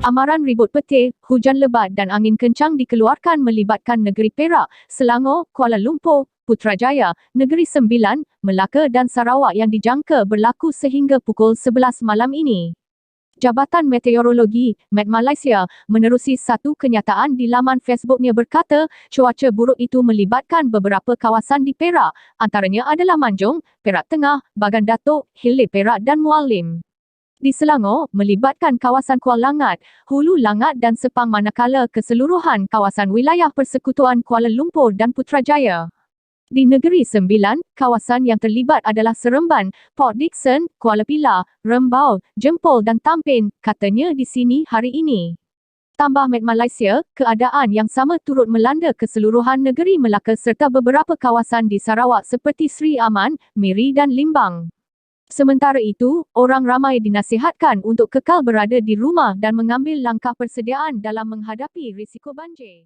Amaran ribut petir, hujan lebat dan angin kencang dikeluarkan melibatkan negeri Perak, Selangor, Kuala Lumpur, Putrajaya, Negeri Sembilan, Melaka dan Sarawak yang dijangka berlaku sehingga pukul 11 malam ini. Jabatan Meteorologi, Met Malaysia, menerusi satu kenyataan di laman Facebooknya berkata, cuaca buruk itu melibatkan beberapa kawasan di Perak, antaranya adalah Manjung, Perak Tengah, Bagan Datuk, Hilir Perak dan Mualim. Di Selangor, melibatkan kawasan Kuala Langat, Hulu Langat dan Sepang manakala keseluruhan kawasan wilayah Persekutuan Kuala Lumpur dan Putrajaya. Di Negeri Sembilan, kawasan yang terlibat adalah Seremban, Port Dickson, Kuala Pilar, Rembau, Jempol dan Tampin, katanya di sini hari ini. Tambah Met Malaysia, keadaan yang sama turut melanda keseluruhan negeri Melaka serta beberapa kawasan di Sarawak seperti Sri Aman, Miri dan Limbang. Sementara itu, orang ramai dinasihatkan untuk kekal berada di rumah dan mengambil langkah persediaan dalam menghadapi risiko banjir.